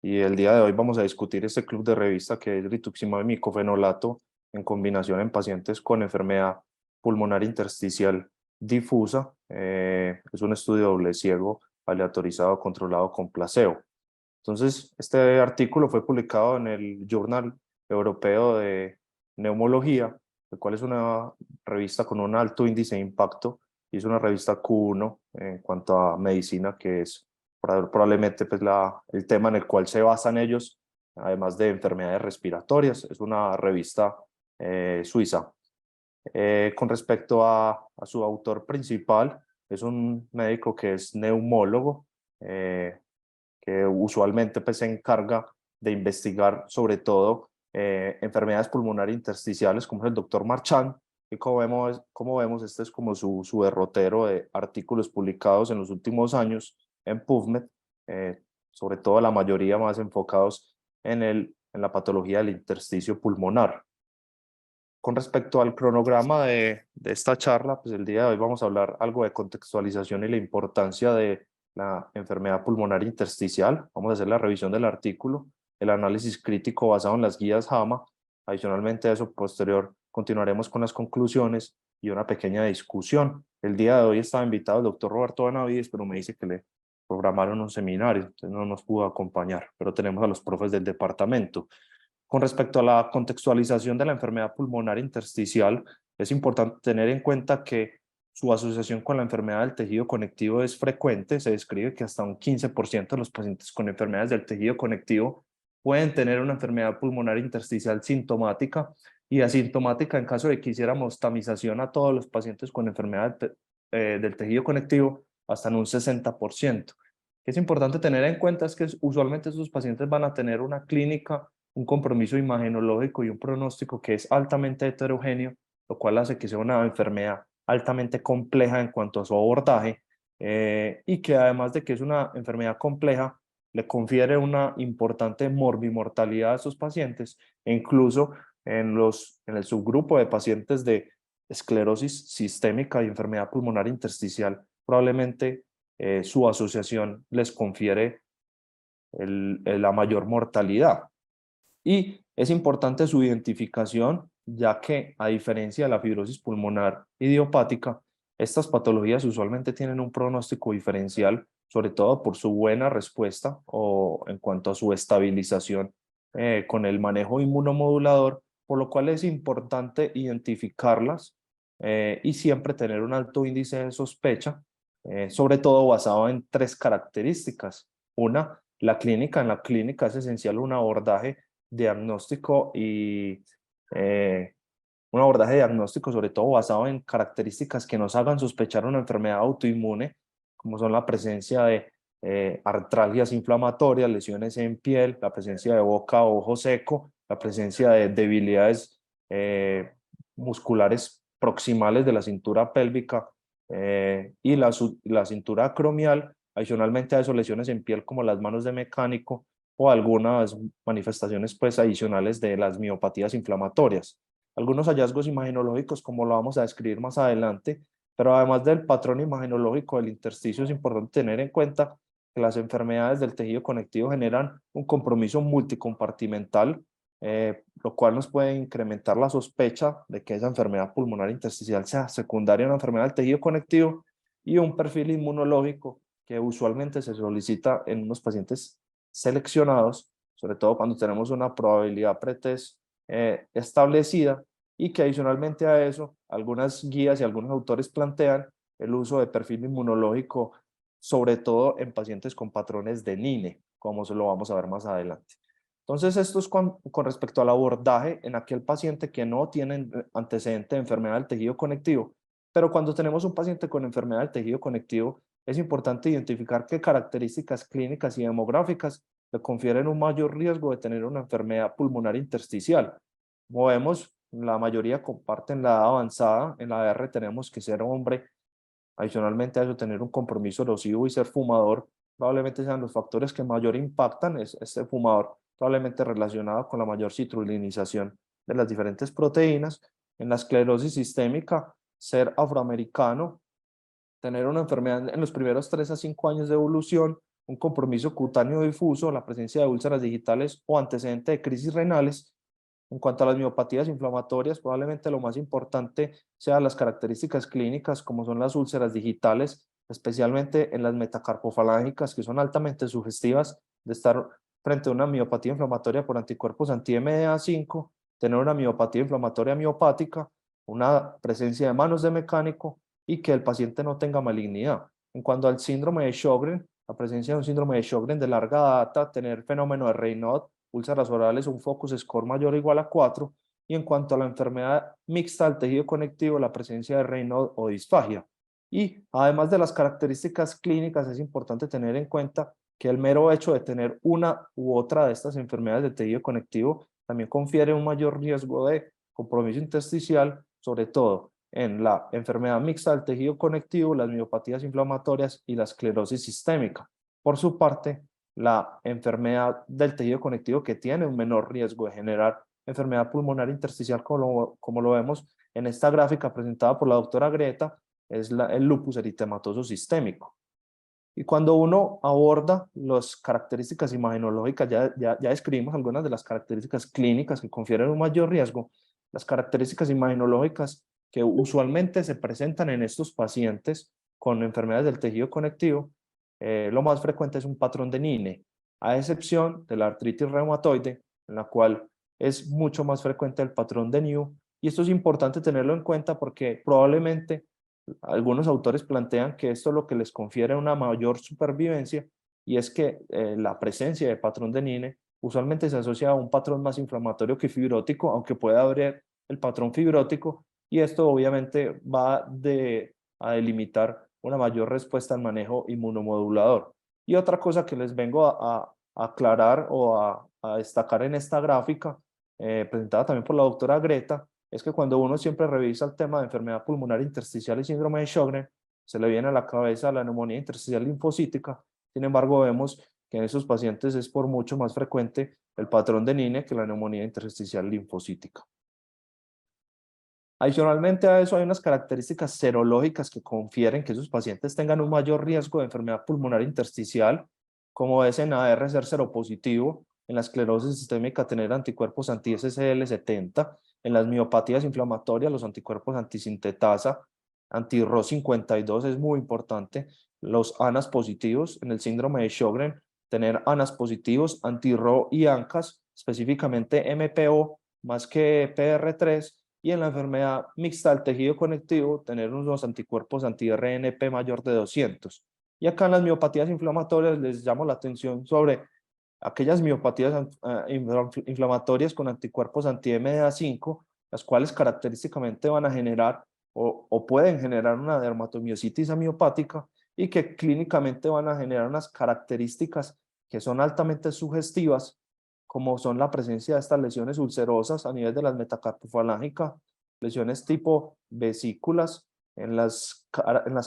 y el día de hoy vamos a discutir este club de revista que es rituximab y micofenolato en combinación en pacientes con enfermedad pulmonar intersticial difusa. Es un estudio doble ciego, aleatorizado, controlado con placebo. Entonces, este artículo fue publicado en el Journal Europeo de Neumología, el cual es una revista con un alto índice de impacto y es una revista Q1 en cuanto a medicina, que es probablemente pues, el tema en el cual se basan ellos, además de enfermedades respiratorias. Es una revista suiza. Con respecto a su autor principal, es un médico que es neumólogo, que usualmente pues, se encarga de investigar sobre todo enfermedades pulmonares intersticiales, como es el doctor Marchand, y como vemos, este es como su derrotero de artículos publicados en los últimos años en PubMed, sobre todo la mayoría más enfocados en la patología del intersticio pulmonar. Con respecto al cronograma de esta charla, pues el día de hoy vamos a hablar algo de contextualización y la importancia de la enfermedad pulmonar intersticial. Vamos a hacer la revisión del artículo, el análisis crítico basado en las guías JAMA. Adicionalmente a eso, posterior, continuaremos con las conclusiones y una pequeña discusión. El día de hoy estaba invitado el doctor Roberto Benavides, pero me dice que le programaron un seminario, entonces no nos pudo acompañar, pero tenemos a los profes del departamento. Con respecto a la contextualización de la enfermedad pulmonar intersticial, es importante tener en cuenta que su asociación con la enfermedad del tejido conectivo es frecuente. Se describe que hasta un 15% de los pacientes con enfermedades del tejido conectivo pueden tener una enfermedad pulmonar intersticial sintomática y asintomática en caso de que hiciéramos tamización a todos los pacientes con enfermedad del tejido conectivo, hasta en un 60%. Que es importante tener en cuenta es que usualmente esos pacientes van a tener una clínica, un compromiso imagenológico y un pronóstico que es altamente heterogéneo, lo cual hace que sea una enfermedad altamente compleja en cuanto a su abordaje, y que además de que es una enfermedad compleja, le confiere una importante morbimortalidad a esos pacientes, e incluso en el subgrupo de pacientes de esclerosis sistémica y enfermedad pulmonar intersticial, probablemente su asociación les confiere la mayor mortalidad. Y es importante su identificación, ya que a diferencia de la fibrosis pulmonar idiopática, estas patologías usualmente tienen un pronóstico diferencial, sobre todo por su buena respuesta o en cuanto a su estabilización con el manejo inmunomodulador, por lo cual es importante identificarlas y siempre tener un alto índice de sospecha, sobre todo basado en tres características. Una, la clínica. En la clínica es esencial un abordaje diagnóstico y un abordaje diagnóstico sobre todo basado en características que nos hagan sospechar una enfermedad autoinmune, como son la presencia de artralgias inflamatorias, lesiones en piel, la presencia de boca o ojo seco, la presencia de debilidades musculares proximales de la cintura pélvica y la cintura acromial. Adicionalmente a eso, lesiones en piel como las manos de mecánico o algunas manifestaciones pues, adicionales de las miopatías inflamatorias. Algunos hallazgos imagenológicos, como lo vamos a describir más adelante, pero además del patrón imagenológico del intersticio, es importante tener en cuenta que las enfermedades del tejido conectivo generan un compromiso multicompartimental, lo cual nos puede incrementar la sospecha de que esa enfermedad pulmonar intersticial sea secundaria a una enfermedad del tejido conectivo, y un perfil inmunológico que usualmente se solicita en unos pacientes seleccionados, sobre todo cuando tenemos una probabilidad pretest establecida, y que adicionalmente a eso, algunas guías y algunos autores plantean el uso de perfil inmunológico, sobre todo en pacientes con patrones de NINE, como se lo vamos a ver más adelante. Entonces, esto es con respecto al abordaje en aquel paciente que no tiene antecedente de enfermedad del tejido conectivo. Pero cuando tenemos un paciente con enfermedad del tejido conectivo, es importante identificar qué características clínicas y demográficas le confieren un mayor riesgo de tener una enfermedad pulmonar intersticial. Como vemos, la mayoría comparten la edad avanzada. En la R tenemos que ser hombre. Adicionalmente a eso, tener un compromiso erosivo y ser fumador probablemente sean los factores que mayor impactan. Es este fumador probablemente relacionado con la mayor citrulinización de las diferentes proteínas. En la esclerosis sistémica, ser afroamericano, tener una enfermedad en los primeros 3 a 5 años de evolución, un compromiso cutáneo difuso, la presencia de úlceras digitales o antecedente de crisis renales. En cuanto a las miopatías inflamatorias, probablemente lo más importante sean las características clínicas, como son las úlceras digitales, especialmente en las metacarpofalángicas, que son altamente sugestivas de estar frente a una miopatía inflamatoria por anticuerpos anti-MDA5, tener una miopatía inflamatoria miopática, una presencia de manos de mecánico y que el paciente no tenga malignidad. En cuanto al síndrome de Sjögren, la presencia de un síndrome de Sjögren de larga data, tener fenómeno de Raynaud, úlceras orales, un focus score mayor o igual a 4, y en cuanto a la enfermedad mixta del tejido conectivo, la presencia de Raynaud o disfagia. Y además de las características clínicas, es importante tener en cuenta que el mero hecho de tener una u otra de estas enfermedades del tejido conectivo también confiere un mayor riesgo de compromiso intersticial, sobre todo en la enfermedad mixta del tejido conectivo, las miopatías inflamatorias y la esclerosis sistémica. Por su parte, la enfermedad del tejido conectivo que tiene un menor riesgo de generar enfermedad pulmonar intersticial, como lo vemos en esta gráfica presentada por la doctora Greta, es el lupus eritematoso sistémico. Y cuando uno aborda las características imagenológicas, ya describimos algunas de las características clínicas que confieren un mayor riesgo, las características imagenológicas que usualmente se presentan en estos pacientes con enfermedades del tejido conectivo, lo más frecuente es un patrón de NINE, a excepción de la artritis reumatoide, en la cual es mucho más frecuente el patrón de NIU, y esto es importante tenerlo en cuenta porque probablemente algunos autores plantean que esto es lo que les confiere una mayor supervivencia, y es que la presencia de patrón de NINE usualmente se asocia a un patrón más inflamatorio que fibrótico, aunque puede haber el patrón fibrótico, y esto obviamente va a delimitar una mayor respuesta al manejo inmunomodulador. Y otra cosa que les vengo a aclarar o a destacar en esta gráfica, presentada también por la doctora Greta, es que cuando uno siempre revisa el tema de enfermedad pulmonar intersticial y síndrome de Sjögren, se le viene a la cabeza la neumonía intersticial linfocítica. Sin embargo, vemos que en esos pacientes es por mucho más frecuente el patrón de NINE que la neumonía intersticial linfocítica. Adicionalmente a eso hay unas características serológicas que confieren que esos pacientes tengan un mayor riesgo de enfermedad pulmonar intersticial, como es en AR ser seropositivo, en la esclerosis sistémica tener anticuerpos anti-SCL70, en las miopatías inflamatorias los anticuerpos antisintetasa, anti-RO52 es muy importante, los ANAS positivos, en el síndrome de Sjögren tener ANAS positivos, anti-RO y ANCAS, específicamente MPO más que PR3, y en la enfermedad mixta del tejido conectivo tener unos anticuerpos anti-RNP mayor de 200. Y acá en las miopatías inflamatorias les llamo la atención sobre aquellas miopatías inflamatorias con anticuerpos anti-MDA5, las cuales característicamente van a generar o pueden generar una dermatomiositis amiopática y que clínicamente van a generar unas características que son altamente sugestivas, como son la presencia de estas lesiones ulcerosas a nivel de las metacarpofalángicas, lesiones tipo vesículas en las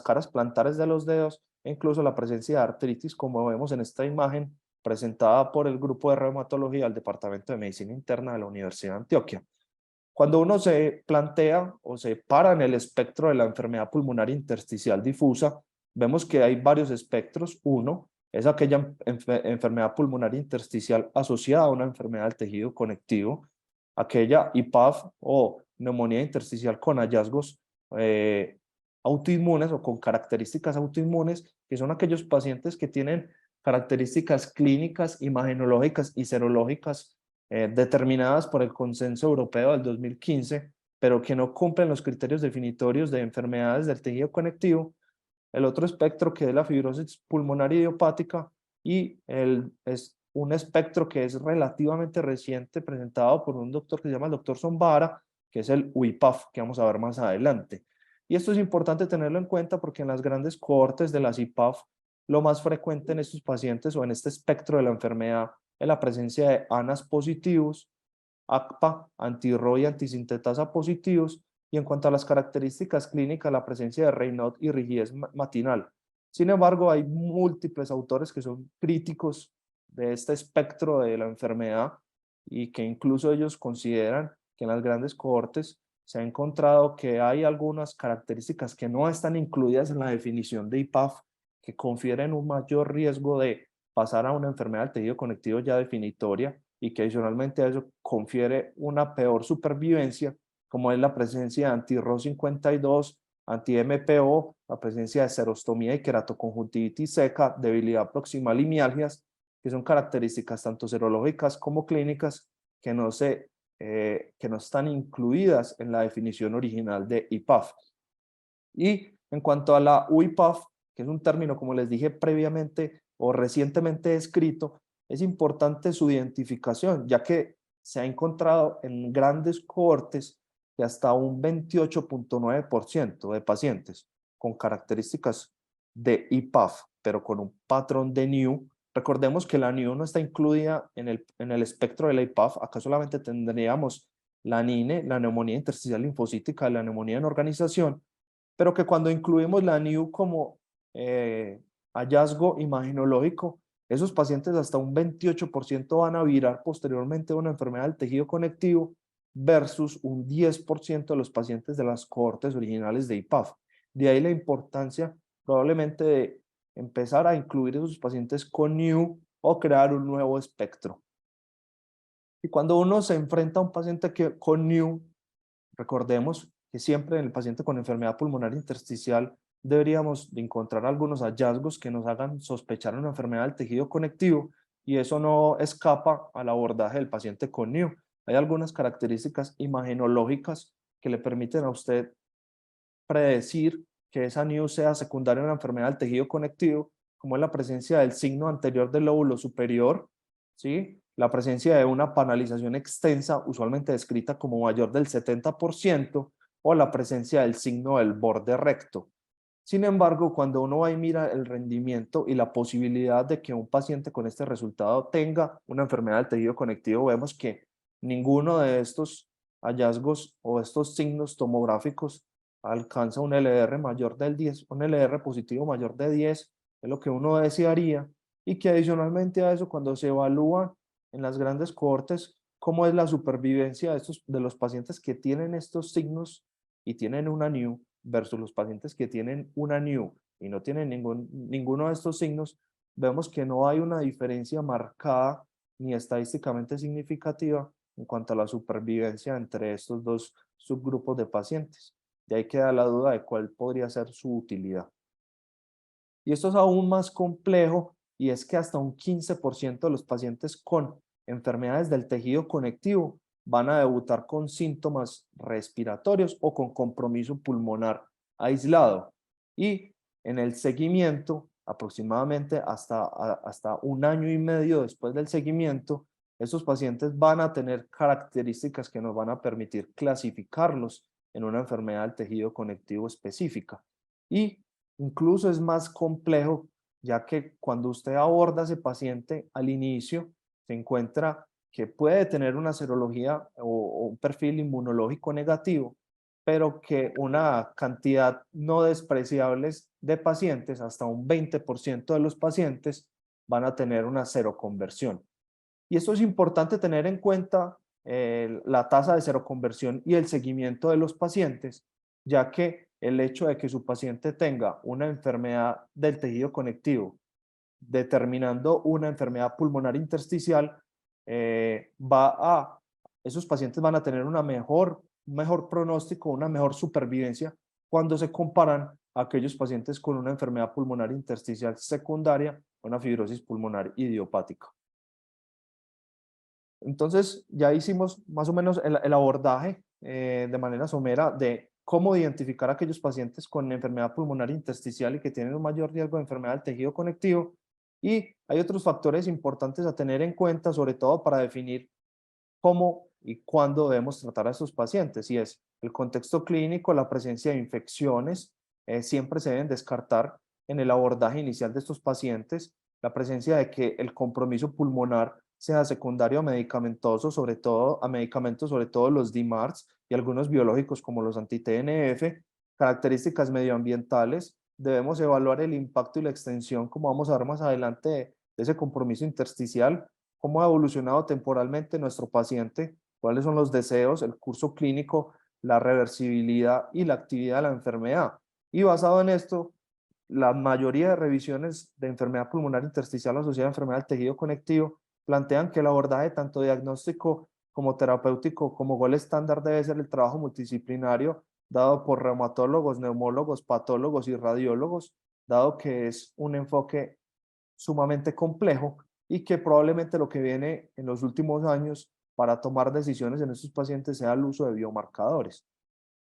caras plantares de los dedos, e incluso la presencia de artritis, como vemos en esta imagen presentada por el grupo de reumatología del Departamento de Medicina Interna de la Universidad de Antioquia. Cuando uno se plantea o se para en el espectro de la enfermedad pulmonar intersticial difusa, vemos que hay varios espectros. Uno es aquella enfermedad pulmonar intersticial asociada a una enfermedad del tejido conectivo, aquella IPAF o neumonía intersticial con hallazgos autoinmunes o con características autoinmunes, que son aquellos pacientes que tienen características clínicas, imagenológicas y serológicas determinadas por el Consenso Europeo del 2015, pero que no cumplen los criterios definitorios de enfermedades del tejido conectivo. El otro espectro, que es la fibrosis pulmonar idiopática, y es un espectro que es relativamente reciente, presentado por un doctor que se llama el doctor Zombara, que es el UIPAF, que vamos a ver más adelante. Y esto es importante tenerlo en cuenta porque en las grandes cohortes de las IPAF, lo más frecuente en estos pacientes o en este espectro de la enfermedad es la presencia de ANAS positivos, ACPA, anti-RO y antisintetasa positivos, y en cuanto a las características clínicas, la presencia de Raynaud y rigidez matinal. Sin embargo, hay múltiples autores que son críticos de este espectro de la enfermedad y que incluso ellos consideran que en las grandes cohortes se ha encontrado que hay algunas características que no están incluidas en la definición de IPAF que confieren un mayor riesgo de pasar a una enfermedad del tejido conectivo ya definitoria y que adicionalmente a eso confiere una peor supervivencia, como es la presencia de anti-RO52, anti-MPO, la presencia de serostomía y queratoconjuntivitis seca, debilidad proximal y mialgias, que son características tanto serológicas como clínicas que que no están incluidas en la definición original de IPAF. Y en cuanto a la UIPAF, que es un término, como les dije previamente o recientemente descrito, es importante su identificación, ya que se ha encontrado en grandes cohortes que hasta un 28.9% de pacientes con características de IPAF, pero con un patrón de NIU. Recordemos que la NIU no está incluida en el espectro de la IPAF, acá solamente tendríamos la NINE, la neumonía intersticial linfocítica, la neumonía en organización, pero que cuando incluimos la NIU como hallazgo imaginológico, esos pacientes hasta un 28% van a virar posteriormente a una enfermedad del tejido conectivo versus un 10% de los pacientes de las cohortes originales de IPAF. De ahí la importancia probablemente de empezar a incluir esos pacientes con NIU o crear un nuevo espectro. Y cuando uno se enfrenta a un paciente con NIU, recordemos que siempre en el paciente con enfermedad pulmonar intersticial deberíamos de encontrar algunos hallazgos que nos hagan sospechar una enfermedad del tejido conectivo y eso no escapa al abordaje del paciente con NIU. Hay algunas características imagenológicas que le permiten a usted predecir que esa NIU sea secundaria a una enfermedad del tejido conectivo, como es la presencia del signo anterior del lóbulo superior, ¿sí? La presencia de una panalización extensa, usualmente descrita como mayor del 70%, o la presencia del signo del borde recto. Sin embargo, cuando uno va y mira el rendimiento y la posibilidad de que un paciente con este resultado tenga una enfermedad del tejido conectivo, vemos que ninguno de estos hallazgos o estos signos tomográficos alcanza un LR mayor del 10, un LR positivo mayor de 10, es lo que uno desearía, y que adicionalmente a eso, cuando se evalúa en las grandes cohortes cómo es la supervivencia de los pacientes que tienen estos signos y tienen una NIU versus los pacientes que tienen una NIU y no tienen ninguno de estos signos, vemos que no hay una diferencia marcada ni estadísticamente significativa en cuanto a la supervivencia entre estos dos subgrupos de pacientes. De ahí queda la duda de cuál podría ser su utilidad. Y esto es aún más complejo y es que hasta un 15% de los pacientes con enfermedades del tejido conectivo van a debutar con síntomas respiratorios o con compromiso pulmonar aislado. Y en el seguimiento, aproximadamente hasta un año y medio después del seguimiento, estos pacientes van a tener características que nos van a permitir clasificarlos en una enfermedad del tejido conectivo específica. Y incluso es más complejo, ya que cuando usted aborda a ese paciente al inicio, se encuentra que puede tener una serología o un perfil inmunológico negativo, pero que una cantidad no despreciable de pacientes, hasta un 20% de los pacientes, van a tener una seroconversión. Y esto es importante tener en cuenta la tasa de seroconversión y el seguimiento de los pacientes, ya que el hecho de que su paciente tenga una enfermedad del tejido conectivo, determinando una enfermedad pulmonar intersticial, esos pacientes van a tener un mejor pronóstico, una mejor supervivencia cuando se comparan a aquellos pacientes con una enfermedad pulmonar intersticial secundaria, una fibrosis pulmonar idiopática. Entonces, ya hicimos más o menos el abordaje de manera somera de cómo identificar a aquellos pacientes con enfermedad pulmonar intersticial y que tienen un mayor riesgo de enfermedad del tejido conectivo. Y hay otros factores importantes a tener en cuenta, sobre todo para definir cómo y cuándo debemos tratar a estos pacientes. Y es el contexto clínico, la presencia de infecciones, siempre se deben descartar en el abordaje inicial de estos pacientes, la presencia de que el compromiso pulmonar sea secundario a medicamentoso, sobre todo a medicamentos, sobre todo los DMARDs y algunos biológicos como los anti-TNF, características medioambientales, debemos evaluar el impacto y la extensión, como vamos a ver más adelante, de ese compromiso intersticial, cómo ha evolucionado temporalmente nuestro paciente, cuáles son los deseos, el curso clínico, la reversibilidad y la actividad de la enfermedad. Y basado en esto, la mayoría de revisiones de enfermedad pulmonar intersticial asociada a enfermedad del tejido conectivo plantean que el abordaje tanto diagnóstico como terapéutico como gol estándar debe ser el trabajo multidisciplinario dado por reumatólogos, neumólogos, patólogos y radiólogos, dado que es un enfoque sumamente complejo y que probablemente lo que viene en los últimos años para tomar decisiones en estos pacientes sea el uso de biomarcadores.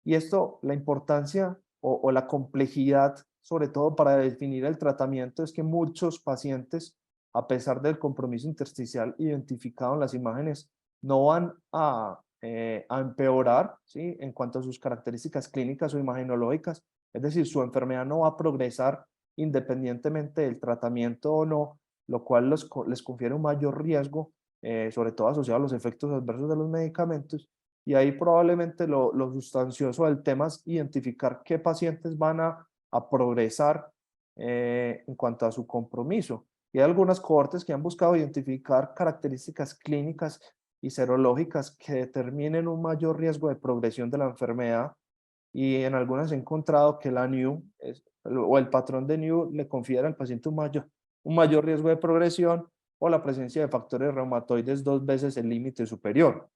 Y esto, la importancia o la complejidad, sobre todo para definir el tratamiento, es que muchos pacientes, a pesar del compromiso intersticial identificado en las imágenes, no van a empeorar, ¿sí?, en cuanto a sus características clínicas o imagenológicas. Es decir, su enfermedad no va a progresar independientemente del tratamiento o no, lo cual les confiere un mayor riesgo, sobre todo asociado a los efectos adversos de los medicamentos. Y ahí probablemente lo sustancioso del tema es identificar qué pacientes van a progresar en cuanto a su compromiso. Y hay algunas cohortes que han buscado identificar características clínicas y serológicas que determinen un mayor riesgo de progresión de la enfermedad, y en algunas he encontrado que la NIU o el patrón de NIU le confiere al paciente un mayor riesgo de progresión o la presencia de factores reumatoides 2 veces el límite superior.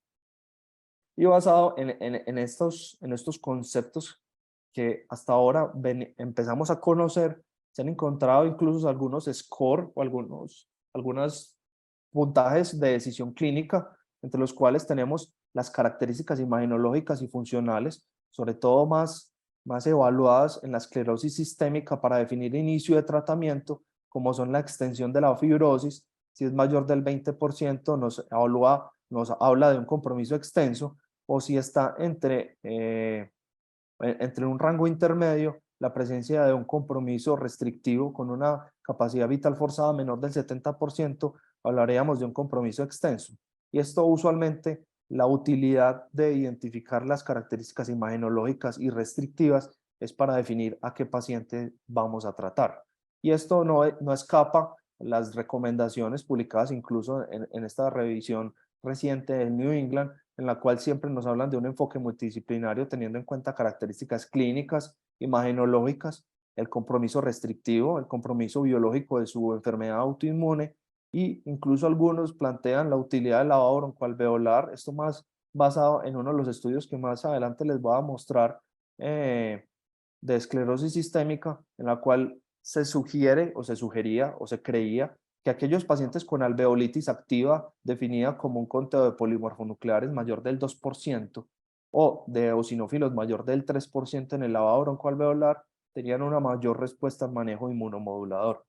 Y basado en estos conceptos que hasta ahora empezamos a conocer, se han encontrado incluso algunos score o algunos puntajes de decisión clínica, entre los cuales tenemos las características imagenológicas y funcionales, sobre todo más evaluadas en la esclerosis sistémica para definir inicio de tratamiento, como son la extensión de la fibrosis. Si es mayor del 20%, nos habla de un compromiso extenso, o si está entre un rango intermedio, la presencia de un compromiso restrictivo con una capacidad vital forzada menor del 70%, hablaríamos de un compromiso extenso. Y esto usualmente, la utilidad de identificar las características imagenológicas y restrictivas es para definir a qué paciente vamos a tratar. Y esto no escapa las recomendaciones publicadas incluso en esta revisión reciente del New England, en la cual siempre nos hablan de un enfoque multidisciplinario teniendo en cuenta características clínicas, imagenológicas, el compromiso restrictivo, el compromiso biológico de su enfermedad autoinmune, y incluso algunos plantean la utilidad del lavado broncoalveolar, esto más basado en uno de los estudios que más adelante les voy a mostrar, de esclerosis sistémica, en la cual se sugiere o se sugería o se creía que aquellos pacientes con alveolitis activa, definida como un conteo de polimorfonucleares mayor del 2% o de eosinófilos mayor del 3% en el lavado broncoalveolar, tenían una mayor respuesta al manejo inmunomodulador.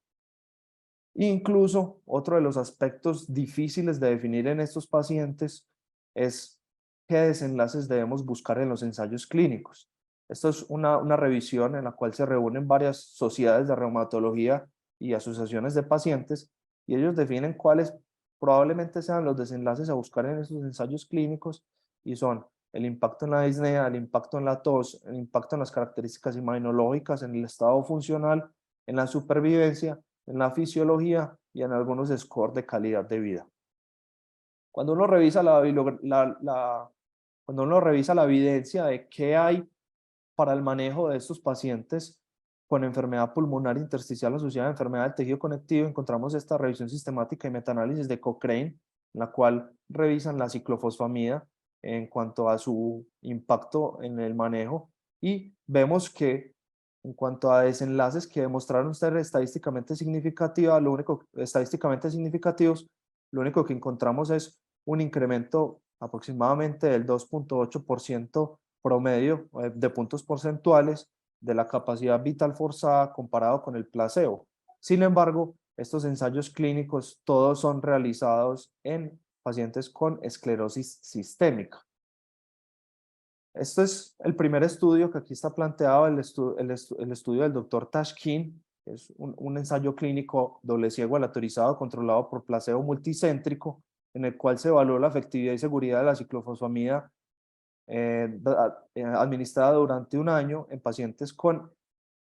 Incluso otro de los aspectos difíciles de definir en estos pacientes es qué desenlaces debemos buscar en los ensayos clínicos. Esto es una revisión en la cual se reúnen varias sociedades de reumatología y asociaciones de pacientes, y ellos definen cuáles probablemente sean los desenlaces a buscar en estos ensayos clínicos, y son el impacto en la disnea, el impacto en la tos, el impacto en las características imagenológicas, en el estado funcional, en la supervivencia, en la fisiología y en algunos scores de calidad de vida. Cuando uno revisa cuando uno revisa la evidencia de qué hay para el manejo de estos pacientes con enfermedad pulmonar intersticial asociada a enfermedad del tejido conectivo, encontramos esta revisión sistemática y metaanálisis de Cochrane, en la cual revisan la ciclofosfamida en cuanto a su impacto en el manejo, y vemos que en cuanto a desenlaces que demostraron ser estadísticamente significativos, lo único que encontramos es un incremento aproximadamente del 2,8% promedio de puntos porcentuales de la capacidad vital forzada comparado con el placebo. Sin embargo, estos ensayos clínicos todos son realizados en pacientes con esclerosis sistémica. Este es el primer estudio que aquí está planteado, el estudio del doctor Tashkin, que es un ensayo clínico doble ciego aleatorizado controlado por placebo multicéntrico, en el cual se evaluó la efectividad y seguridad de la ciclofosfamida administrada durante un año en pacientes con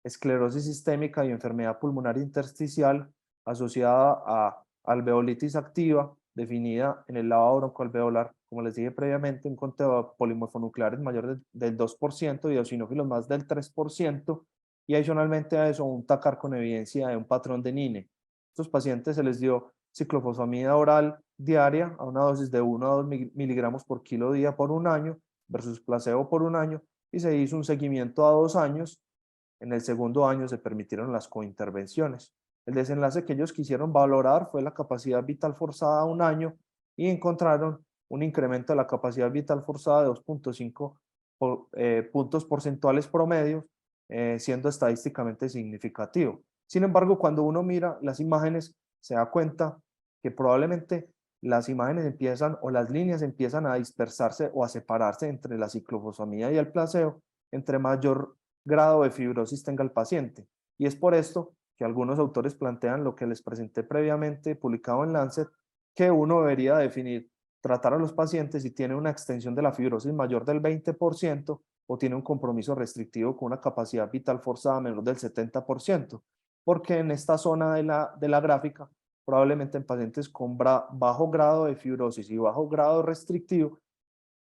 esclerosis sistémica y enfermedad pulmonar intersticial asociada a alveolitis activa, definida en el lavado broncoalveolar, como les dije previamente, un conteo de polimorfonucleares mayor del 2% y eosinófilos más del 3%, y adicionalmente a eso un TACAR con evidencia de un patrón de NINE. Estos pacientes se les dio ciclofosfamida oral diaria a una dosis de 1 a 2 miligramos por kilo día por un año versus placebo por un año, y se hizo un seguimiento a 2 años. En el segundo año se permitieron las cointervenciones. El desenlace que ellos quisieron valorar fue la capacidad vital forzada a un año y encontraron un incremento de la capacidad vital forzada de 2.5 puntos porcentuales promedio, siendo estadísticamente significativo. Sin embargo, cuando uno mira las imágenes, se da cuenta que probablemente las imágenes empiezan o las líneas empiezan a dispersarse o a separarse entre la ciclofosfamida y el placebo, entre mayor grado de fibrosis tenga el paciente. Y es por esto que algunos autores plantean lo que les presenté previamente, publicado en Lancet, que uno debería definir, tratar a los pacientes si tiene una extensión de la fibrosis mayor del 20% o tiene un compromiso restrictivo con una capacidad vital forzada menor del 70%, porque en esta zona de la gráfica, probablemente en pacientes con bajo grado de fibrosis y bajo grado restrictivo,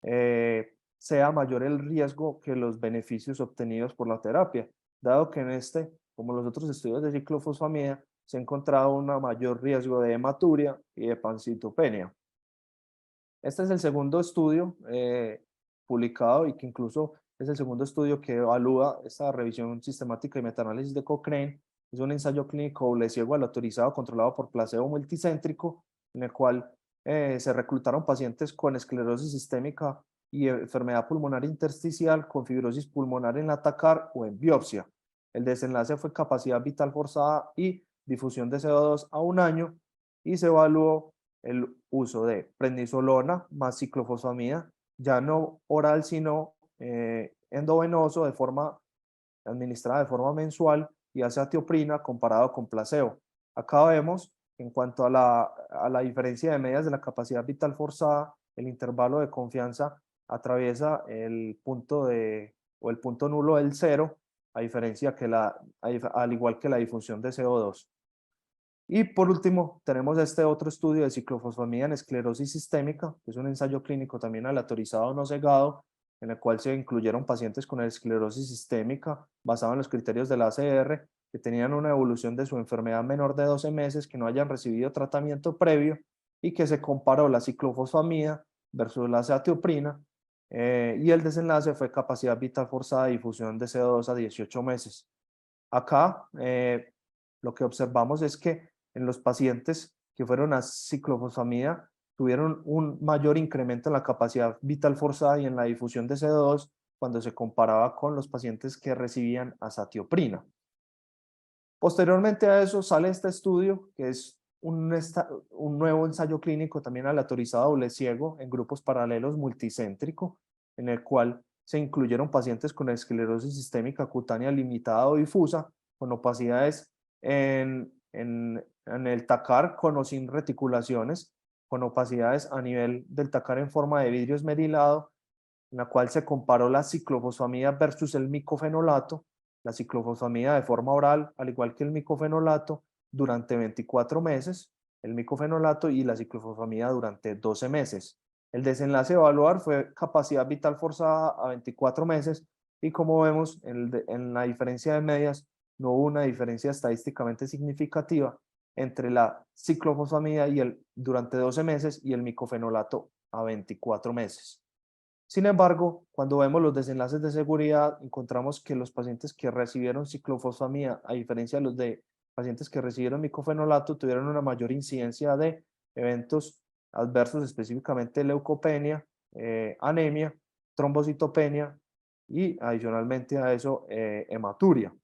sea mayor el riesgo que los beneficios obtenidos por la terapia, dado que en este, como los otros estudios de ciclofosfamida, se ha encontrado un mayor riesgo de hematuria y de pancitopenia. Este es el segundo estudio publicado y que incluso es el segundo estudio que evalúa esta revisión sistemática y metaanálisis de Cochrane. Es un ensayo clínico doble ciego aleatorizado controlado por placebo multicéntrico, en el cual se reclutaron pacientes con esclerosis sistémica y enfermedad pulmonar intersticial con fibrosis pulmonar en la TACAR o en biopsia. El desenlace fue capacidad vital forzada y difusión de CO2 a un año, y se evaluó el uso de prednisolona más ciclofosfamida, ya no oral sino endovenoso, de forma administrada de forma mensual, y azatioprina comparado con placebo. Acá vemos, en cuanto a la diferencia de medias de la capacidad vital forzada, el intervalo de confianza atraviesa el punto o el punto nulo del cero, a diferencia que al igual que la difusión de CO2. Y por último, tenemos este otro estudio de ciclofosfamida en esclerosis sistémica, que es un ensayo clínico también aleatorizado no cegado, en el cual se incluyeron pacientes con esclerosis sistémica basado en los criterios de la ACR, que tenían una evolución de su enfermedad menor de 12 meses, que no hayan recibido tratamiento previo, y que se comparó la ciclofosfamida versus la azatioprina, y el desenlace fue capacidad vital forzada y difusión de CO2 a 18 meses. Acá lo que observamos es que en los pacientes que fueron a ciclofosfamida tuvieron un mayor incremento en la capacidad vital forzada y en la difusión de CO2 cuando se comparaba con los pacientes que recibían azatioprina. Posteriormente a eso sale este estudio, que es un nuevo ensayo clínico también aleatorizado doble ciego en grupos paralelos multicéntrico, en el cual se incluyeron pacientes con esclerosis sistémica cutánea limitada o difusa, con opacidades en el TACAR con o sin reticulaciones, con opacidades a nivel del TACAR en forma de vidrio esmerilado, en la cual se comparó la ciclofosfamida versus el micofenolato, la ciclofosfamida de forma oral, al igual que el micofenolato, durante 24 meses, el micofenolato y la ciclofosfamida durante 12 meses. El desenlace a evaluar fue capacidad vital forzada a 24 meses, y como vemos en la diferencia de medias, no hubo una diferencia estadísticamente significativa entre la ciclofosfamida durante 12 meses y el micofenolato a 24 meses. Sin embargo, cuando vemos los desenlaces de seguridad, encontramos que los pacientes que recibieron ciclofosfamida, a diferencia de los de pacientes que recibieron micofenolato, tuvieron una mayor incidencia de eventos adversos, específicamente leucopenia, anemia, trombocitopenia y adicionalmente a eso hematuria.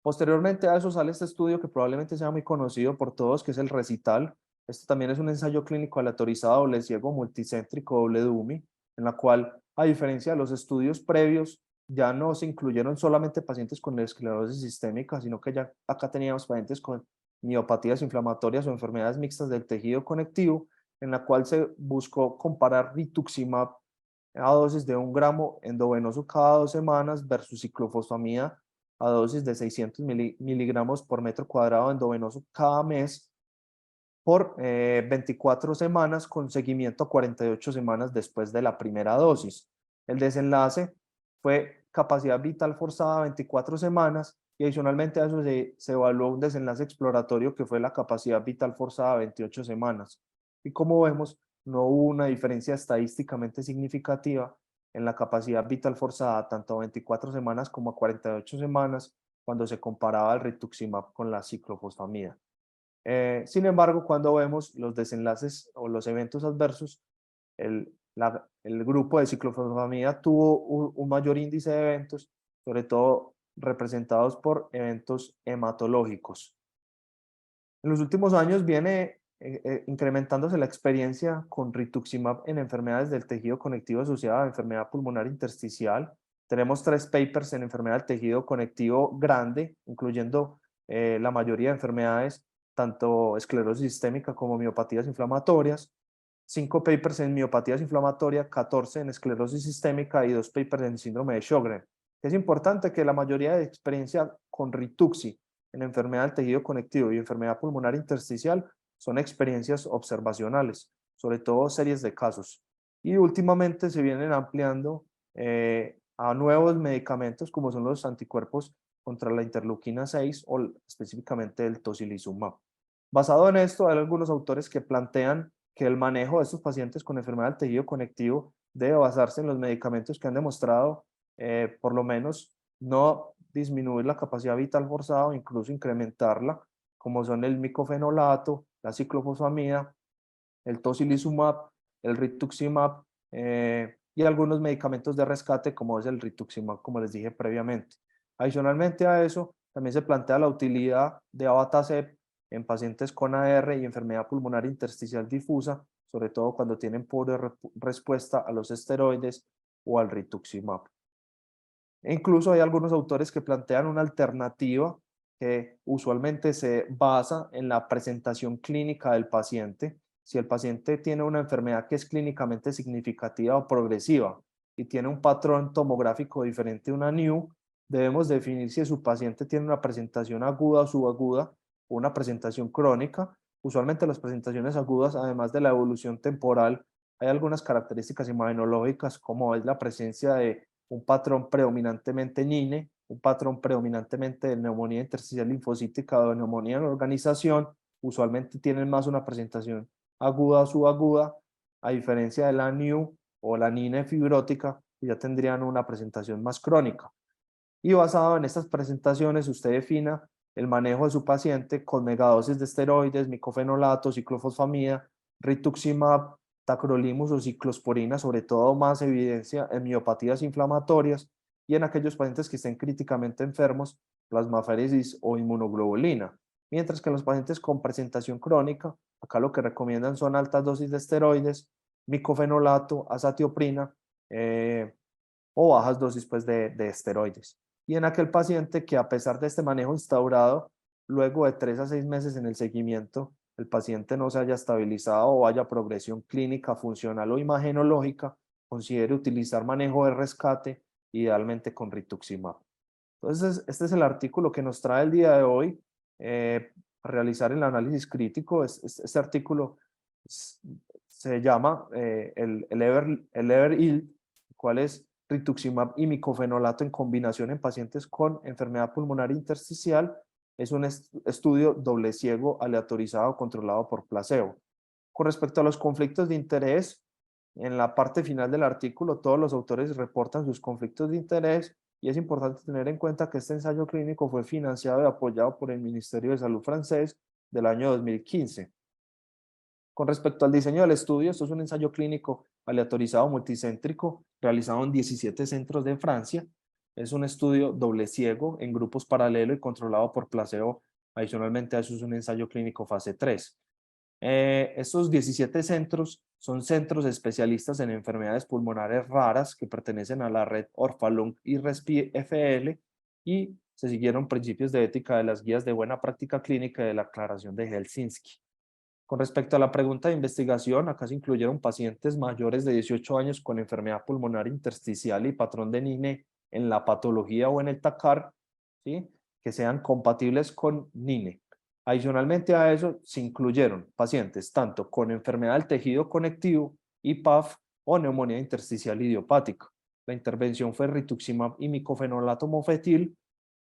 Posteriormente a eso sale este estudio que probablemente sea muy conocido por todos, que es el RECITAL. Este también es un ensayo clínico aleatorizado doble ciego multicéntrico doble DUMI, en la cual, a diferencia de los estudios previos, ya no se incluyeron solamente pacientes con esclerosis sistémica, sino que ya acá teníamos pacientes con miopatías inflamatorias o enfermedades mixtas del tejido conectivo, en la cual se buscó comparar rituximab a dosis de 1 gramo endovenoso cada 2 semanas versus ciclofosfamida a dosis de 600 miligramos por metro cuadrado endovenoso cada mes por 24 semanas, con seguimiento a 48 semanas después de la primera dosis. El desenlace fue capacidad vital forzada 24 semanas y adicionalmente a eso se evaluó un desenlace exploratorio que fue la capacidad vital forzada 28 semanas. Y como vemos, no hubo una diferencia estadísticamente significativa en la capacidad vital forzada tanto a 24 semanas como a 48 semanas cuando se comparaba el rituximab con la ciclofosfamida. Sin embargo, cuando vemos los desenlaces o los eventos adversos, el grupo de ciclofosfamida tuvo un mayor índice de eventos, sobre todo representados por eventos hematológicos. En los últimos años viene incrementándose la experiencia con rituximab en enfermedades del tejido conectivo asociada a enfermedad pulmonar intersticial. Tenemos 3 papers en enfermedad del tejido conectivo grande, incluyendo la mayoría de enfermedades, tanto esclerosis sistémica como miopatías inflamatorias. 5 papers en miopatías inflamatorias, 14 en esclerosis sistémica y 2 papers en síndrome de Sjögren. Es importante que la mayoría de experiencia con Rituxi en enfermedad del tejido conectivo y enfermedad pulmonar intersticial son experiencias observacionales, sobre todo series de casos. Y últimamente se vienen ampliando a nuevos medicamentos como son los anticuerpos contra la interleuquina 6 o específicamente el tocilizumab. Basado en esto, hay algunos autores que plantean que el manejo de estos pacientes con enfermedad del tejido conectivo debe basarse en los medicamentos que han demostrado por lo menos no disminuir la capacidad vital forzada o incluso incrementarla, como son el micofenolato, la ciclofosfamida, el tocilizumab, el rituximab y algunos medicamentos de rescate como es el rituximab, como les dije previamente. Adicionalmente a eso, también se plantea la utilidad de abatacept en pacientes con AR y enfermedad pulmonar intersticial difusa, sobre todo cuando tienen pobre respuesta a los esteroides o al rituximab. E incluso hay algunos autores que plantean una alternativa que usualmente se basa en la presentación clínica del paciente. Si el paciente tiene una enfermedad que es clínicamente significativa o progresiva y tiene un patrón tomográfico diferente a una NIU, debemos definir si su paciente tiene una presentación aguda o subaguda o una presentación crónica. Usualmente las presentaciones agudas, además de la evolución temporal, hay algunas características imagenológicas como es la presencia de un patrón predominantemente NINE, un patrón predominantemente de neumonía intersticial linfocítica o de neumonía en organización, usualmente tienen más una presentación aguda o subaguda, a diferencia de la NIU o la NINE fibrótica, que ya tendrían una presentación más crónica. Y basado en estas presentaciones, usted defina el manejo de su paciente con megadosis de esteroides, micofenolato, ciclofosfamida, rituximab, tacrolimus o ciclosporina, sobre todo más evidencia en miopatías inflamatorias y en aquellos pacientes que estén críticamente enfermos, plasmaféresis o inmunoglobulina. Mientras que en los pacientes con presentación crónica, acá lo que recomiendan son altas dosis de esteroides, micofenolato, azatioprina o bajas dosis pues, de esteroides. Y en aquel paciente que a pesar de este manejo instaurado, luego de 3 a 6 meses en el seguimiento, el paciente no se haya estabilizado o haya progresión clínica, funcional o imagenológica, considere utilizar manejo de rescate, idealmente con rituximab. Entonces, este es el artículo que nos trae el día de hoy, realizar el análisis crítico. Este artículo se llama el EVER-ILD, cuál es rituximab y micofenolato en combinación en pacientes con enfermedad pulmonar intersticial. Es un estudio doble ciego, aleatorizado, controlado por placebo. Con respecto a los conflictos de interés, en la parte final del artículo, todos los autores reportan sus conflictos de interés y es importante tener en cuenta que este ensayo clínico fue financiado y apoyado por el Ministerio de Salud francés del año 2015. Con respecto al diseño del estudio, esto es un ensayo clínico aleatorizado multicéntrico realizado en 17 centros de Francia. Es un estudio doble ciego en grupos paralelos y controlado por placebo. Adicionalmente a eso es un ensayo clínico fase 3. Estos 17 centros son centros especialistas en enfermedades pulmonares raras que pertenecen a la red Orphalung y Respi-FL y se siguieron principios de ética de las guías de buena práctica clínica y de la Aclaración de Helsinki. Con respecto a la pregunta de investigación, acá se incluyeron pacientes mayores de 18 años con enfermedad pulmonar intersticial y patrón de NINE en la patología o en el TACAR, ¿sí? Que sean compatibles con NINE. Adicionalmente a eso, se incluyeron pacientes tanto con enfermedad del tejido conectivo, IPAF o neumonía intersticial idiopática. la intervención fue rituximab y micofenolato mofetil,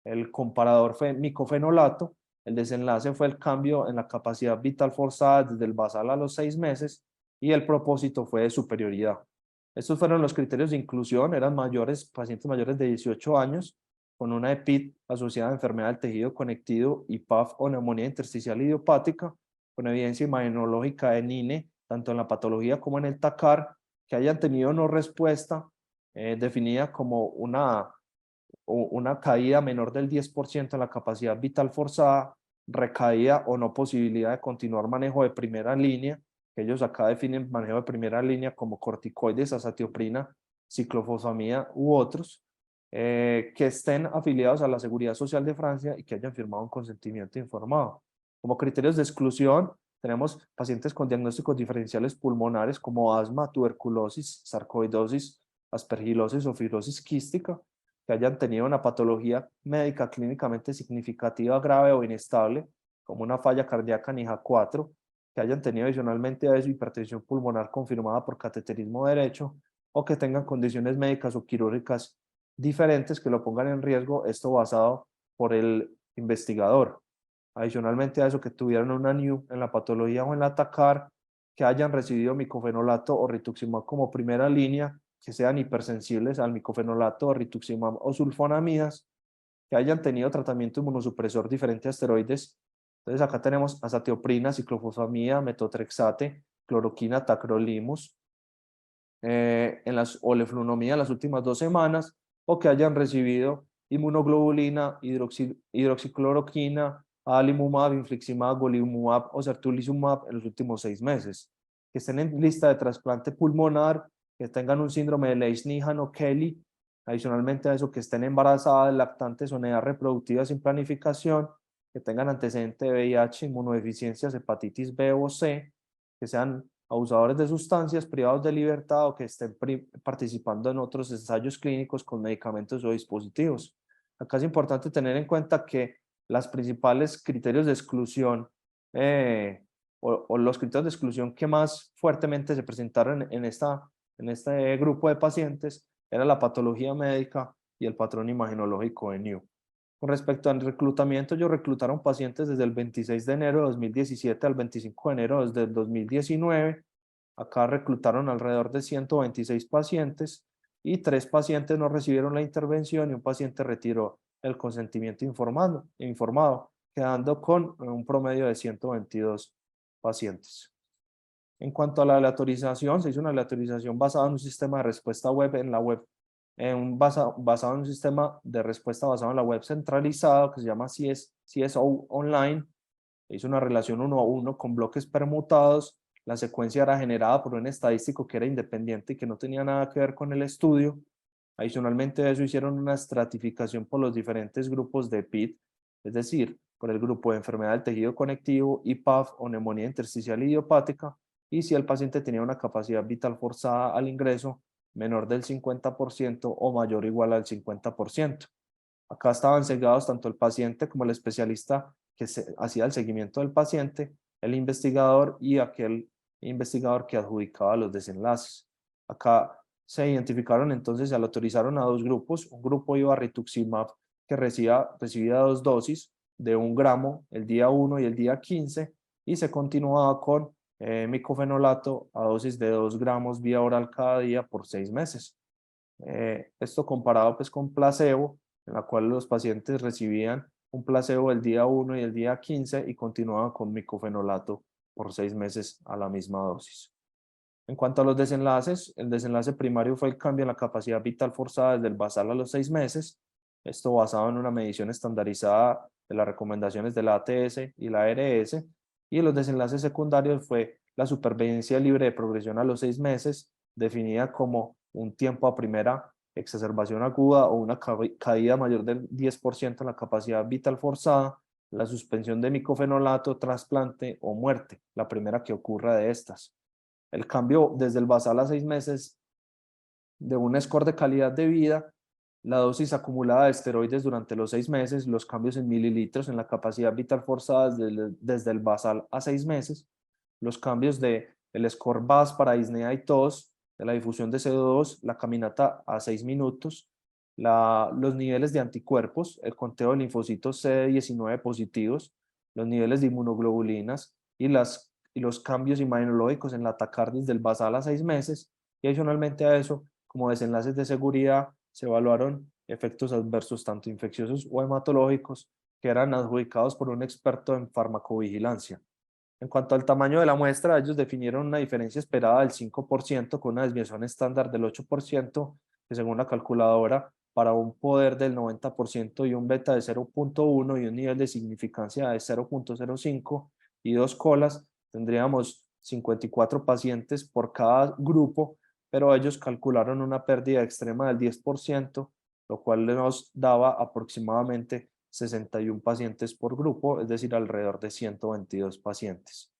el comparador fue micofenolato, el desenlace fue el cambio en la capacidad vital forzada desde el basal a los 6 meses y el propósito fue de superioridad. Estos fueron los criterios de inclusión, eran pacientes mayores de 18 años, con una EPID asociada a enfermedad del tejido conectivo y PAF o neumonía intersticial idiopática, con evidencia imunológica en INE, tanto en la patología como en el TACAR, que hayan tenido no respuesta definida como una caída menor del 10% en la capacidad vital forzada, recaída o no posibilidad de continuar manejo de primera línea, que ellos acá definen manejo de primera línea como corticoides, azatioprina, ciclofosfamida u otros, que estén afiliados a la Seguridad Social de Francia y que hayan firmado un consentimiento informado. Como criterios de exclusión, tenemos pacientes con diagnósticos diferenciales pulmonares como asma, tuberculosis, sarcoidosis, aspergilosis o fibrosis quística, que hayan tenido una patología médica clínicamente significativa, grave o inestable, como una falla cardíaca NIHA4, que hayan tenido adicionalmente a eso hipertensión pulmonar confirmada por cateterismo derecho, o que tengan condiciones médicas o quirúrgicas diferentes que lo pongan en riesgo, esto basado por el investigador. Adicionalmente a eso, que tuvieran una NIU en la patología o en la TACAR, que hayan recibido micofenolato o rituximab como primera línea, que sean hipersensibles al micofenolato o rituximab o sulfonamidas, que hayan tenido tratamiento inmunosupresor diferente a esteroides. Entonces acá tenemos azatioprina, ciclofosfamida, metotrexate, cloroquina, tacrolimus, o leflunomida en las últimas 2 semanas, o que hayan recibido inmunoglobulina, hidroxicloroquina, adalimumab, infliximab, golimumab o certolizumab en los últimos 6 meses, que estén en lista de trasplante pulmonar, que tengan un síndrome de Leigh-Nihan o Kelly, adicionalmente a eso, que estén embarazadas, lactantes o en edad reproductiva sin planificación, que tengan antecedente de VIH, inmunodeficiencias, hepatitis B o C, que sean abusadores de sustancias, privados de libertad o que estén participando en otros ensayos clínicos con medicamentos o dispositivos. Acá es importante tener en cuenta que las principales criterios de exclusión o los criterios de exclusión que más fuertemente se presentaron en este grupo de pacientes era la patología médica y el patrón imaginológico de NIU. Con respecto al reclutamiento, ellos reclutaron pacientes desde el 26 de enero de 2017 al 25 de enero desde el 2019. Acá reclutaron alrededor de 126 pacientes y 3 pacientes no recibieron la intervención y un paciente retiró el consentimiento informado, quedando con un promedio de 122 pacientes. En cuanto a la aleatorización, se hizo una aleatorización basada en un sistema de respuesta web en la web, basado en un sistema de respuesta basado en la web centralizado que se llama CSO Online. Se hizo una relación 1 a 1 con bloques permutados. La secuencia era generada por un estadístico que era independiente y que no tenía nada que ver con el estudio. Adicionalmente a eso hicieron una estratificación por los diferentes grupos de PID, es decir, por el grupo de enfermedad del tejido conectivo, IPAF o neumonía intersticial idiopática, y si el paciente tenía una capacidad vital forzada al ingreso menor del 50% o mayor o igual al 50%. Acá estaban cegados tanto el paciente como el especialista que hacía el seguimiento del paciente, el investigador y aquel investigador que adjudicaba los desenlaces. Acá se identificaron entonces, se autorizaron a 2 grupos. Un grupo iba a rituximab que recibía 2 dosis de 1 gramo el día 1 y el día 15 y se continuaba con micofenolato a dosis de 2 gramos vía oral cada día por 6 meses. Esto comparado pues con placebo, en la cual los pacientes recibían un placebo el día 1 y el día 15 y continuaban con micofenolato por 6 meses a la misma dosis. En cuanto a los desenlaces, el desenlace primario fue el cambio en la capacidad vital forzada desde el basal a los 6 meses, esto basado en una medición estandarizada de las recomendaciones de la ATS y la ARS, y los desenlaces secundarios fue la supervivencia libre de progresión a los 6 meses, definida como un tiempo a primera exacerbación aguda o una caída mayor del 10% en la capacidad vital forzada, la suspensión de micofenolato, trasplante o muerte, la primera que ocurra de estas. El cambio desde el basal a 6 meses de un score de calidad de vida, la dosis acumulada de esteroides durante los 6 meses, los cambios en mililitros en la capacidad vital forzada desde el basal a 6 meses, los cambios de el score VAS para disnea y tos, de la difusión de CO2, la caminata a 6 minutos, los niveles de anticuerpos, el conteo de linfocitos CD19 positivos, los niveles de inmunoglobulinas y los cambios inmunológicos en la taquicardia del basal a 6 meses, y adicionalmente a eso, como desenlaces de seguridad, se evaluaron efectos adversos tanto infecciosos o hematológicos que eran adjudicados por un experto en farmacovigilancia. En cuanto al tamaño de la muestra, ellos definieron una diferencia esperada del 5% con una desviación estándar del 8%, que según la calculadora, para un poder del 90% y un beta de 0.1 y un nivel de significancia de 0.05 y 2 colas, tendríamos 54 pacientes por cada grupo, pero ellos calcularon una pérdida extrema del 10%, lo cual nos daba aproximadamente 61 pacientes por grupo, es decir, alrededor de 122 pacientes.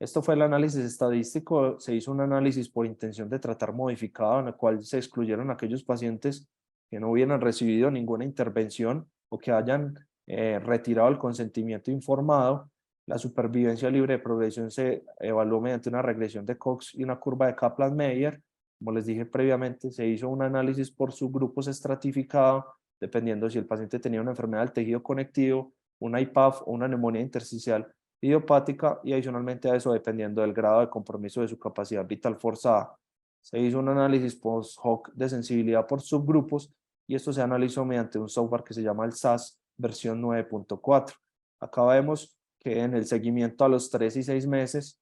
Esto fue el análisis estadístico. Se hizo un análisis por intención de tratar modificado, en el cual se excluyeron aquellos pacientes que no hubieran recibido ninguna intervención o que hayan retirado el consentimiento informado. La supervivencia libre de progresión se evaluó mediante una regresión de Cox y una curva de Kaplan-Meier. Como les dije previamente, se hizo un análisis por subgrupos estratificado, dependiendo si el paciente tenía una enfermedad del tejido conectivo, una IPAF o una neumonía intersticial idiopática, y adicionalmente a eso, dependiendo del grado de compromiso de su capacidad vital forzada. Se hizo un análisis post-hoc de sensibilidad por subgrupos y esto se analizó mediante un software que se llama el SAS versión 9.4. Acá vemos que en el seguimiento a los 3 y 6 meses,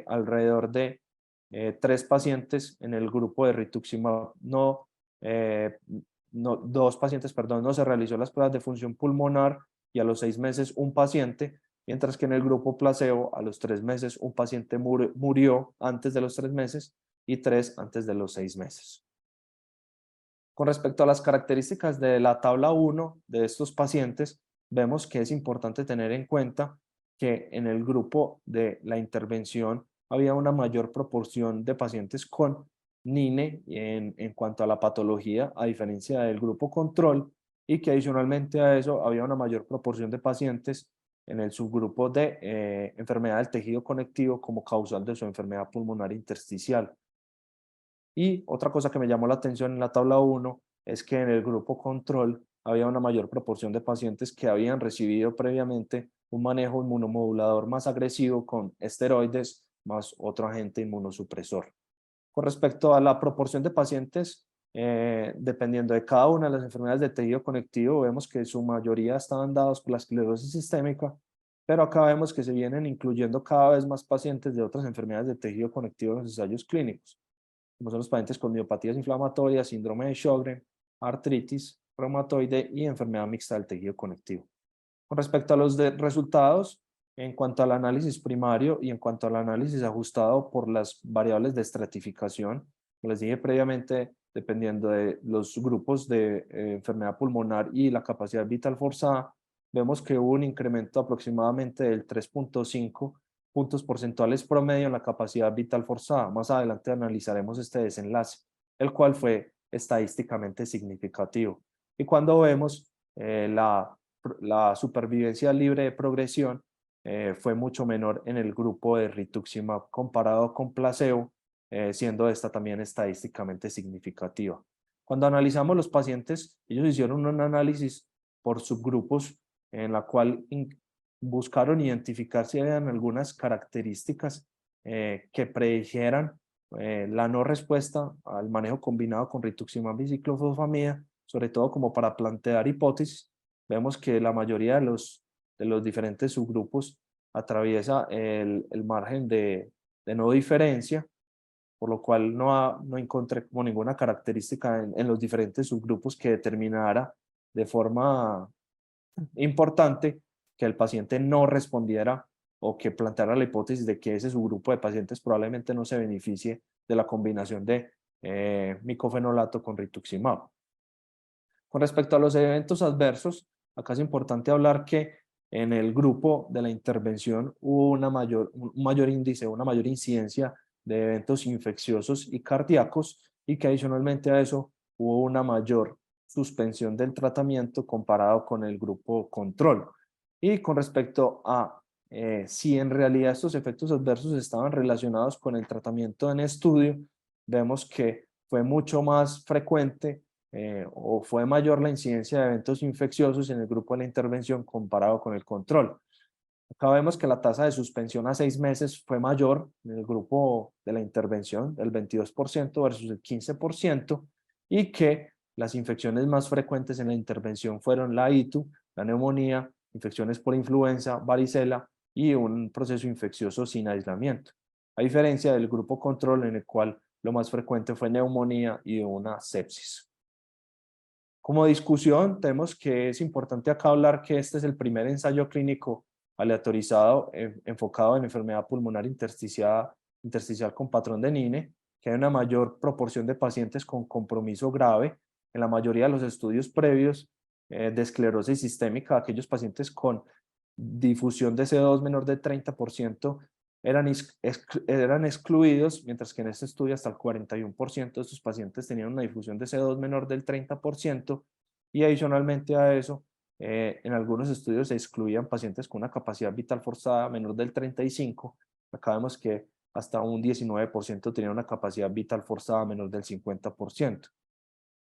alrededor de 3 pacientes en el grupo de rituximab, 2 pacientes, perdón, no se realizó las pruebas de función pulmonar, y a los 6 meses un paciente, mientras que en el grupo placebo a los 3 meses un paciente murió antes de los 3 meses y 3 antes de los 6 meses. Con respecto a las características de la tabla 1 de estos pacientes, vemos que es importante tener en cuenta que en el grupo de la intervención había una mayor proporción de pacientes con NINE en cuanto a la patología, a diferencia del grupo control, y que adicionalmente a eso había una mayor proporción de pacientes en el subgrupo de enfermedad del tejido conectivo como causal de su enfermedad pulmonar intersticial. Y otra cosa que me llamó la atención en la tabla 1 es que en el grupo control había una mayor proporción de pacientes que habían recibido previamente un manejo inmunomodulador más agresivo con esteroides más otro agente inmunosupresor. Con respecto a la proporción de pacientes, dependiendo de cada una de las enfermedades de tejido conectivo, vemos que su mayoría estaban dados por la esclerosis sistémica, pero acá vemos que se vienen incluyendo cada vez más pacientes de otras enfermedades de tejido conectivo en los ensayos clínicos, como son los pacientes con miopatías inflamatorias, síndrome de Sjögren, artritis reumatoide y enfermedad mixta del tejido conectivo. Con respecto a los resultados, en cuanto al análisis primario y en cuanto al análisis ajustado por las variables de estratificación, como les dije previamente, dependiendo de los grupos de enfermedad pulmonar y la capacidad vital forzada, vemos que hubo un incremento aproximadamente del 3.5 puntos porcentuales promedio en la capacidad vital forzada. Más adelante analizaremos este desenlace, el cual fue estadísticamente significativo. Y cuando vemos la supervivencia libre de progresión, fue mucho menor en el grupo de rituximab comparado con placebo, siendo esta también estadísticamente significativa. Cuando analizamos los pacientes, ellos hicieron un análisis por subgrupos en la cual buscaron identificar si habían algunas características que predijeran la no respuesta al manejo combinado con rituximab y ciclofosfamida, sobre todo como para plantear hipótesis. Vemos que la mayoría de los diferentes subgrupos atraviesa el margen de no diferencia, por lo cual no encontré como ninguna característica en los diferentes subgrupos que determinara de forma importante que el paciente no respondiera o que planteara la hipótesis de que ese subgrupo de pacientes probablemente no se beneficie de la combinación de micofenolato con rituximab. Con respecto a los eventos adversos, acá es importante hablar que en el grupo de la intervención hubo un mayor índice, una mayor incidencia de eventos infecciosos y cardíacos, y que adicionalmente a eso hubo una mayor suspensión del tratamiento comparado con el grupo control. Y con respecto a si en realidad estos efectos adversos estaban relacionados con el tratamiento en estudio, vemos que fue mucho más frecuente o fue mayor la incidencia de eventos infecciosos en el grupo de la intervención comparado con el control. Acá vemos que la tasa de suspensión a 6 meses fue mayor en el grupo de la intervención, el 22% versus el 15%, y que las infecciones más frecuentes en la intervención fueron la ITU, la neumonía, infecciones por influenza, varicela y un proceso infeccioso sin aislamiento, a diferencia del grupo control en el cual lo más frecuente fue neumonía y una sepsis. Como discusión, tenemos que es importante acá hablar que este es el primer ensayo clínico aleatorizado enfocado en enfermedad pulmonar intersticial con patrón de NINE, que hay una mayor proporción de pacientes con compromiso grave. En la mayoría de los estudios previos de esclerosis sistémica, aquellos pacientes con difusión de CO2 menor de 30% eran excluidos, mientras que en este estudio hasta el 41% de estos pacientes tenían una difusión de CO2 menor del 30%, y adicionalmente a eso, en algunos estudios se excluían pacientes con una capacidad vital forzada menor del 35%. Acá vemos que hasta un 19% tenían una capacidad vital forzada menor del 50%.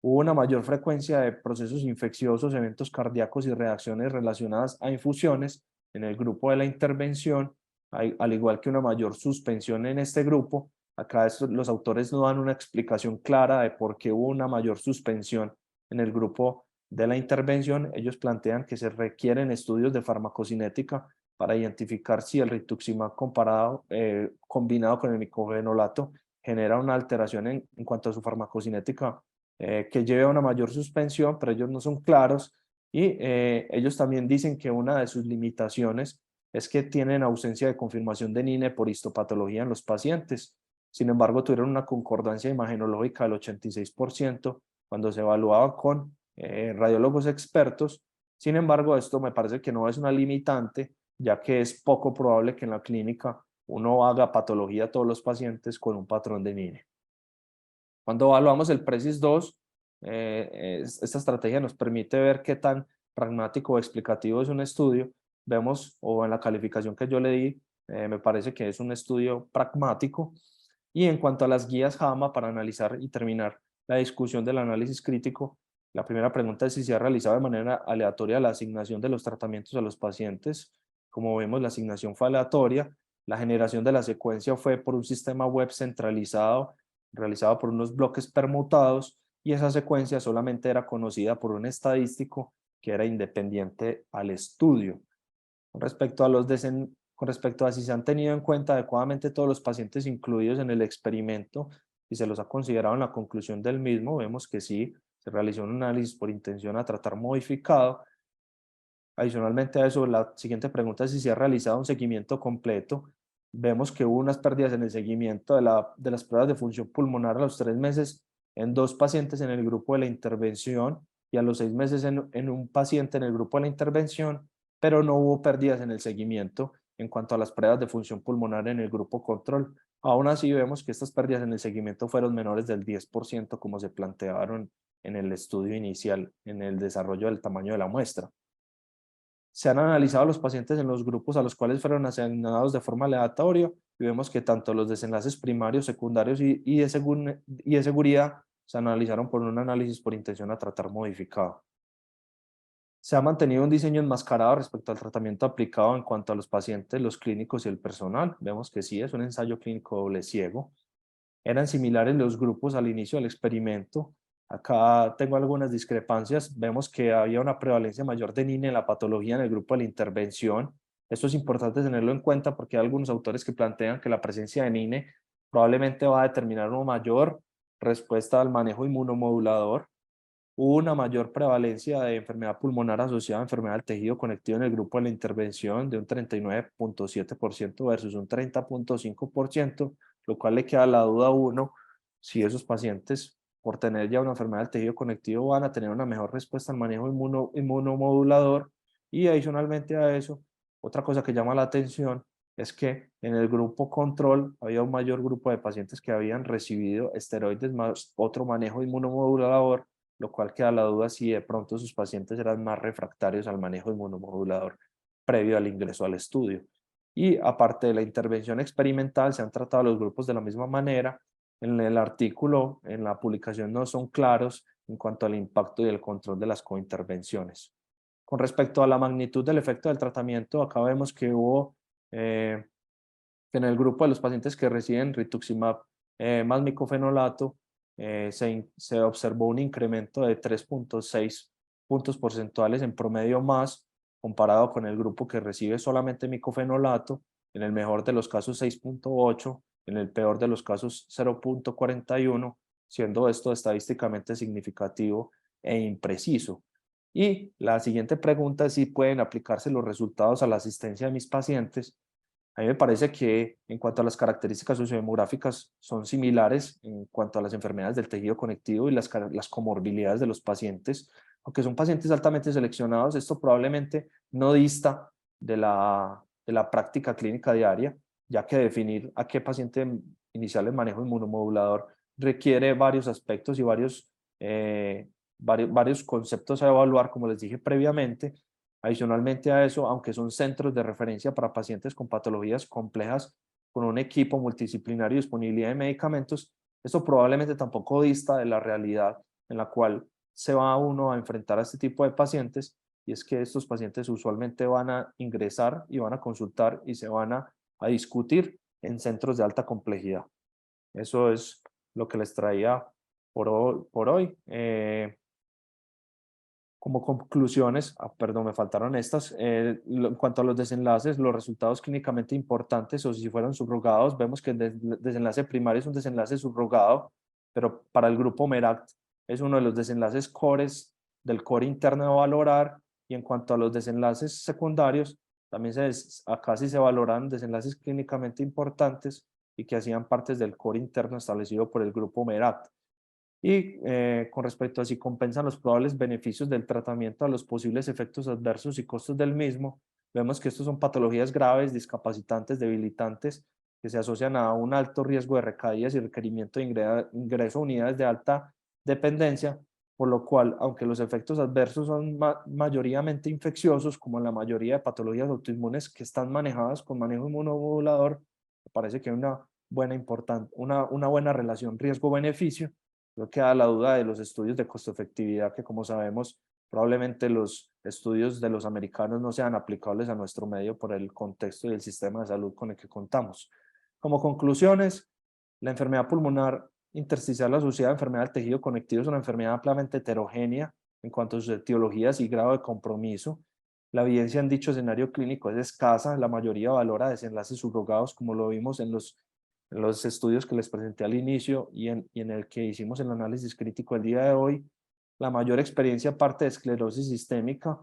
Hubo una mayor frecuencia de procesos infecciosos, eventos cardíacos y reacciones relacionadas a infusiones en el grupo de la intervención, al igual que una mayor suspensión en este grupo. Acá los autores no dan una explicación clara de por qué hubo una mayor suspensión en el grupo de la intervención. Ellos plantean que se requieren estudios de farmacocinética para identificar si el rituximab combinado con el micofenolato genera una alteración en cuanto a su farmacocinética que lleve a una mayor suspensión, pero ellos no son claros, y ellos también dicen que una de sus limitaciones es que tienen ausencia de confirmación de NINE por histopatología en los pacientes. Sin embargo, tuvieron una concordancia imagenológica del 86% cuando se evaluaba con radiólogos expertos. Sin embargo, esto me parece que no es una limitante, ya que es poco probable que en la clínica uno haga patología a todos los pacientes con un patrón de NINE. Cuando evaluamos el PRECIS-2, esta estrategia nos permite ver qué tan pragmático o explicativo es un estudio. Vemos, o en la calificación que yo le di, me parece que es un estudio pragmático. Y en cuanto a las guías JAMA para analizar y terminar la discusión del análisis crítico, la primera pregunta es si se ha realizado de manera aleatoria la asignación de los tratamientos a los pacientes. Como vemos, la asignación fue aleatoria. La generación de la secuencia fue por un sistema web centralizado realizado por unos bloques permutados, y esa secuencia solamente era conocida por un estadístico que era independiente al estudio. Con respecto a si se han tenido en cuenta adecuadamente todos los pacientes incluidos en el experimento y se los ha considerado en la conclusión del mismo, vemos que sí, se realizó un análisis por intención a tratar modificado. Adicionalmente a eso, la siguiente pregunta es si se ha realizado un seguimiento completo. Vemos que hubo unas pérdidas en el seguimiento de las pruebas de función pulmonar a los 3 meses en 2 pacientes en el grupo de la intervención y a los 6 meses en un paciente en el grupo de la intervención, pero no hubo pérdidas en el seguimiento en cuanto a las pruebas de función pulmonar en el grupo control. Aún así, vemos que estas pérdidas en el seguimiento fueron menores del 10%, como se plantearon en el estudio inicial, en el desarrollo del tamaño de la muestra. Se han analizado los pacientes en los grupos a los cuales fueron asignados de forma aleatoria, y vemos que tanto los desenlaces primarios, secundarios y de seguridad se analizaron por un análisis por intención a tratar modificado. Se ha mantenido un diseño enmascarado respecto al tratamiento aplicado en cuanto a los pacientes, los clínicos y el personal. Vemos que sí, es un ensayo clínico doble ciego. Eran similares los grupos al inicio del experimento. Acá tengo algunas discrepancias. Vemos que había una prevalencia mayor de NINE en la patología en el grupo de la intervención. Esto es importante tenerlo en cuenta porque hay algunos autores que plantean que la presencia de NINE probablemente va a determinar una mayor respuesta al manejo inmunomodulador. Hubo una mayor prevalencia de enfermedad pulmonar asociada a enfermedad del tejido conectivo en el grupo de la intervención de un 39.7% versus un 30.5%, lo cual le queda la duda a uno si esos pacientes, por tener ya una enfermedad del tejido conectivo, van a tener una mejor respuesta al manejo inmunomodulador. Y adicionalmente a eso, otra cosa que llama la atención es que en el grupo control había un mayor grupo de pacientes que habían recibido esteroides más otro manejo inmunomodulador, lo cual queda la duda si de pronto sus pacientes eran más refractarios al manejo inmunomodulador previo al ingreso al estudio. Y aparte de la intervención experimental, se han tratado los grupos de la misma manera, en el artículo, en la publicación, no son claros en cuanto al impacto y el control de las cointervenciones. Con respecto a la magnitud del efecto del tratamiento, acá vemos que hubo en el grupo de los pacientes que reciben rituximab más micofenolato, se observó un incremento de 3,6 puntos porcentuales en promedio más comparado con el grupo que recibe solamente micofenolato, en el mejor de los casos 6,8, en el peor de los casos 0,41, siendo esto estadísticamente significativo e impreciso. Y la siguiente pregunta es si pueden aplicarse los resultados a la asistencia de mis pacientes. A mí me parece que en cuanto a las características sociodemográficas son similares en cuanto a las enfermedades del tejido conectivo y las comorbilidades de los pacientes. Aunque son pacientes altamente seleccionados, esto probablemente no dista de la práctica clínica diaria, ya que definir a qué paciente iniciar el manejo inmunomodulador requiere varios aspectos y varios conceptos a evaluar, como les dije previamente. Adicionalmente a eso, aunque son centros de referencia para pacientes con patologías complejas, con un equipo multidisciplinario y disponibilidad de medicamentos, esto probablemente tampoco dista de la realidad en la cual se va uno a enfrentar a este tipo de pacientes, y es que estos pacientes usualmente van a ingresar y van a consultar y se van a discutir en centros de alta complejidad. Eso es lo que les traía por hoy. Como conclusiones, perdón, me faltaron estas, en cuanto a los desenlaces, los resultados clínicamente importantes o si fueron subrogados, vemos que el desenlace primario es un desenlace subrogado, pero para el grupo MERACT es uno de los desenlaces cores del core interno a valorar, y en cuanto a los desenlaces secundarios, también acá sí se valoran desenlaces clínicamente importantes y que hacían partes del core interno establecido por el grupo MERACT. Y con respecto a si compensan los probables beneficios del tratamiento a los posibles efectos adversos y costos del mismo, vemos que estos son patologías graves, discapacitantes, debilitantes, que se asocian a un alto riesgo de recaídas y requerimiento de ingreso a unidades de alta dependencia, por lo cual, aunque los efectos adversos son mayoritariamente infecciosos, como en la mayoría de patologías autoinmunes que están manejadas con manejo inmunomodulador, me parece que hay una buena relación riesgo-beneficio. No queda la duda de los estudios de costo-efectividad, que como sabemos, probablemente los estudios de los americanos no sean aplicables a nuestro medio por el contexto y el sistema de salud con el que contamos. Como conclusiones, la enfermedad pulmonar intersticial asociada a enfermedad del tejido conectivo es una enfermedad ampliamente heterogénea en cuanto a sus etiologías y grado de compromiso. La evidencia en dicho escenario clínico es escasa, la mayoría valora desenlaces subrogados, como lo vimos en los estudios que les presenté al inicio y en el que hicimos el análisis crítico el día de hoy. La mayor experiencia parte de esclerosis sistémica,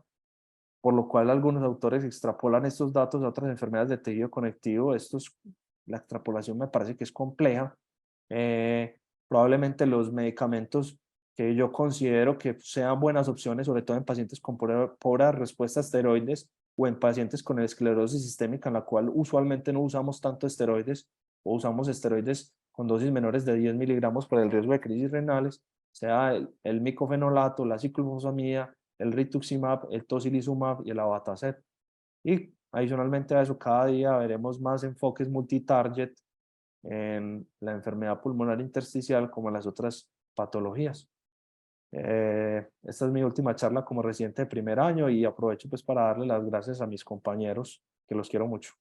por lo cual algunos autores extrapolan estos datos a otras enfermedades de tejido conectivo. La extrapolación me parece que es compleja. Probablemente los medicamentos que yo considero que sean buenas opciones, sobre todo en pacientes con pobre respuesta a esteroides o en pacientes con esclerosis sistémica, en la cual usualmente no usamos tanto esteroides o usamos esteroides con dosis menores de 10 miligramos por el riesgo de crisis renales, sea el micofenolato, la ciclofosfamida, el rituximab, el tocilizumab y el abatacept. Y adicionalmente a eso, cada día veremos más enfoques multitarget en la enfermedad pulmonar intersticial como en las otras patologías. Esta es mi última charla como residente de primer año y aprovecho pues para darle las gracias a mis compañeros, que los quiero mucho.